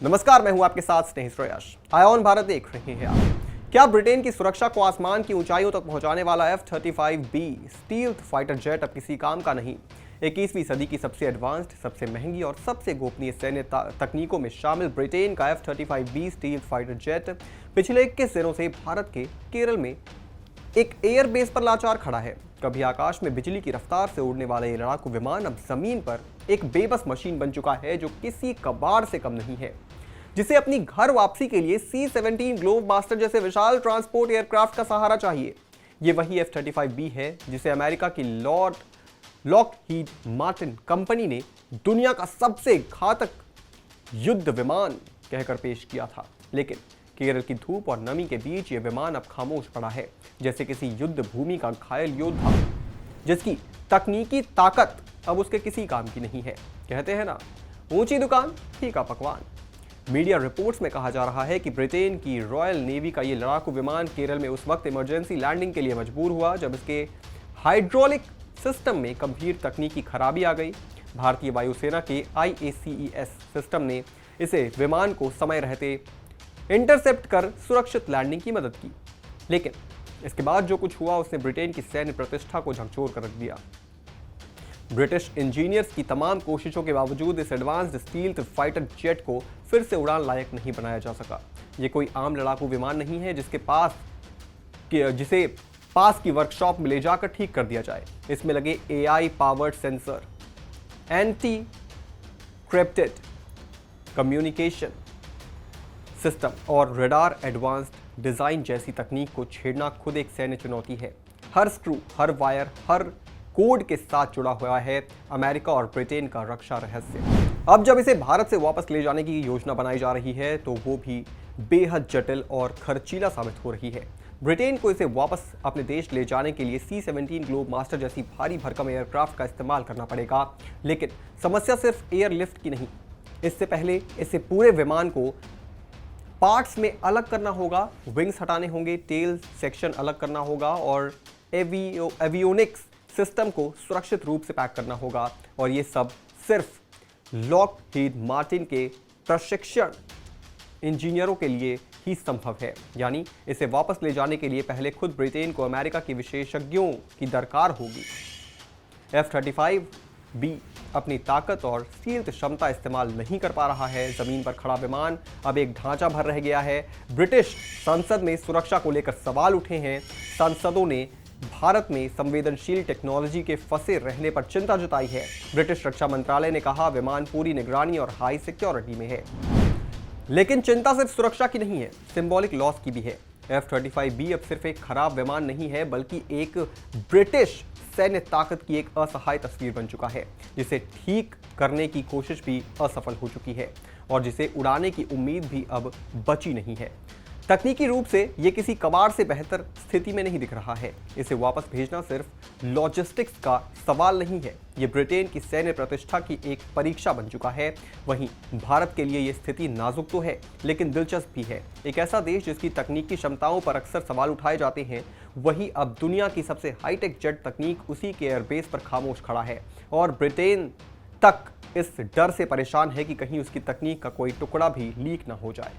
नमस्कार, मैं हूं आपके साथ स्नेहित श्रेयस। आयोन भारत देख रहे हैं आप। क्या ब्रिटेन की सुरक्षा को आसमान की ऊंचाइयों तक पहुंचाने वाला F-35B स्टील्थ फाइटर जेट अब किसी काम का नहीं। 21वीं सदी की सबसे एडवांस्ड, सबसे महंगी और सबसे गोपनीय सैन्य तकनीकों में शामिल ब्रिटेन का F-35B स्टील्थ फाइटर जेट पिछले 21 दिनों से भारत के केरल में एक एयर बेस पर लाचार खड़ा है। कभी आकाश में बिजली की रफ्तार से उड़ने वाला ये लड़ाकू विमान अब जमीन पर एक बेबस मशीन बन चुका है जो किसी कबाड़ से कम नहीं है, जिसे अपनी घर वापसी के लिए C-17 ग्लोब मास्टर जैसे विशाल ट्रांसपोर्ट एयरक्राफ्ट का सहारा चाहिए। ये वही F-35B है जिसे अमेरिका की लॉकहीड मार्टिन कंपनी ने दुनिया का सबसे घातक युद्ध विमान कहकर पेश किया था। लेकिन केरल की धूप और नमी के बीच ये विमान अब खामोश पड़ा है, जैसे किसी युद्ध भूमि का घायल योद्धा जिसकी तकनीकी ताकत अब उसके किसी काम की नहीं है। कहते हैं ना, ऊंची दुकान फीका पकवान। मीडिया रिपोर्ट्स में कहा जा रहा है कि ब्रिटेन की रॉयल नेवी का ये लड़ाकू विमान केरल में उस वक्त इमरजेंसी लैंडिंग के लिए मजबूर हुआ जब इसके हाइड्रोलिक सिस्टम में गंभीर तकनीकी खराबी आ गई। भारतीय वायुसेना के IACES सिस्टम ने इसे विमान को समय रहते इंटरसेप्ट कर सुरक्षित लैंडिंग की मदद की, लेकिन इसके बाद जो कुछ हुआ उसने ब्रिटेन की सैन्य प्रतिष्ठा को झकझोर कर रख दिया। ब्रिटिश इंजीनियर्स की तमाम कोशिशों के बावजूद इस एडवांस्ड स्टील्थ फाइटर जेट को फिर से उड़ान लायक नहीं बनाया जा सका। ये कोई आम लड़ाकू विमान नहीं है जिसे पास की वर्कशॉप में ले जाकर ठीक कर दिया जाए। इसमें लगे AI powered sensor, encrypted communication system और रडार एडवांस्ड डिजाइन जैसी तकनीक को छेड़ना खुद एक सैन्य चुनौती है। हर स्क्रू, हर वायर, हर कोड के साथ जुड़ा हुआ है अमेरिका और ब्रिटेन का रक्षा रहस्य। अब जब इसे भारत से वापस ले जाने की योजना बनाई जा रही है तो वो भी बेहद जटिल और खर्चीला साबित हो रही है। ब्रिटेन को इसे वापस अपने देश ले जाने के लिए C-17 ग्लोब मास्टर जैसी भारी भरकम एयरक्राफ्ट का इस्तेमाल करना पड़ेगा, लेकिन समस्या सिर्फ एयरलिफ्ट की नहीं। इससे पहले इसे पूरे विमान को पार्ट्स में अलग करना होगा, विंग्स हटाने होंगे, टेल सेक्शन अलग करना होगा और एवियोनिक्स सिस्टम को सुरक्षित रूप से पैक करना होगा। और ये सब सिर्फ लॉकहीड मार्टिन के प्रशिक्षण इंजीनियरों के लिए ही संभव है। यानी इसे वापस ले जाने के लिए पहले खुद ब्रिटेन को अमेरिका के विशेषज्ञों की दरकार होगी। F-35B अपनी ताकत और स्टील्थ क्षमता इस्तेमाल नहीं कर पा रहा है। जमीन पर खड़ा विमान अब एक ढांचा भर रह गया है। ब्रिटिश संसद में सुरक्षा को लेकर सवाल उठे हैं। सांसदों ने भारत में संवेदनशील टेक्नोलॉजी के फंसे रहने पर चिंता जताई है। ब्रिटिश रक्षा मंत्रालय ने कहा विमान पूरी निगरानी और हाई सिक्योरिटी में है। लेकिन चिंता सिर्फ सुरक्षा की नहीं है, सिंबॉलिक लॉस की भी है। F-35B अब सिर्फ एक खराब विमान नहीं है, बल्कि एक ब्रिटिश सैन्य ताकत की एक असहाय तस्वीर बन चुका है, जिसे ठीक करने की कोशिश भी असफल हो चुकी है और जिसे उड़ाने की उम्मीद भी अब बची नहीं है। तकनीकी रूप से ये किसी कबाड़ से बेहतर स्थिति में नहीं दिख रहा है। इसे वापस भेजना सिर्फ लॉजिस्टिक्स का सवाल नहीं है, ये ब्रिटेन की सैन्य प्रतिष्ठा की एक परीक्षा बन चुका है। वहीं भारत के लिए ये स्थिति नाजुक तो है, लेकिन दिलचस्प भी है। एक ऐसा देश जिसकी तकनीकी क्षमताओं पर अक्सर सवाल उठाए जाते हैं, वही अब दुनिया की सबसे हाईटेक जेट तकनीक उसी के एयरबेस पर खामोश खड़ा है और ब्रिटेन तक इस डर से परेशान है कि कहीं उसकी तकनीक का कोई टुकड़ा भी लीक ना हो जाए।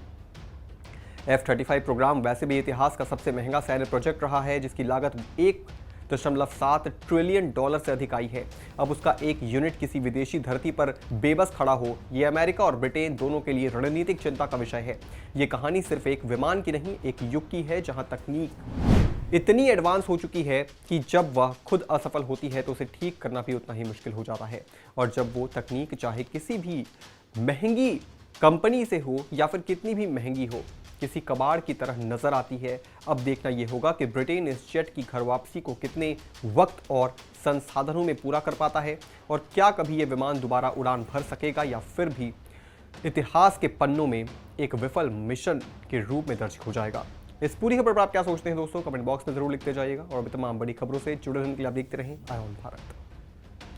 F-35 प्रोग्राम वैसे भी इतिहास का सबसे महंगा सैन्य प्रोजेक्ट रहा है, जिसकी लागत $1.7 ट्रिलियन से अधिक आई है। अब उसका एक यूनिट किसी विदेशी धरती पर बेबस खड़ा हो, ये अमेरिका और ब्रिटेन दोनों के लिए रणनीतिक चिंता का विषय है। ये कहानी सिर्फ एक विमान की नहीं, एक युग की है जहां तकनीक इतनी एडवांस हो चुकी है कि जब वह खुद असफल होती है तो उसे ठीक करना भी उतना ही मुश्किल हो जाता है। और जब वो तकनीक चाहे किसी भी महंगी कंपनी से हो या फिर कितनी भी महंगी हो, किसी कबाड़ की तरह नजर आती है। अब देखना यह होगा कि ब्रिटेन इस जेट की घर वापसी को कितने वक्त और संसाधनों में पूरा कर पाता है और क्या कभी यह विमान दोबारा उड़ान भर सकेगा या फिर भी इतिहास के पन्नों में एक विफल मिशन के रूप में दर्ज हो जाएगा। इस पूरी खबर पर आप क्या सोचते हैं दोस्तों, कमेंट बॉक्स में जरूर लिखते जाइएगा और तमाम बड़ी खबरों से जुड़े रहने के लिए आप देखते रहें आयोन भारत।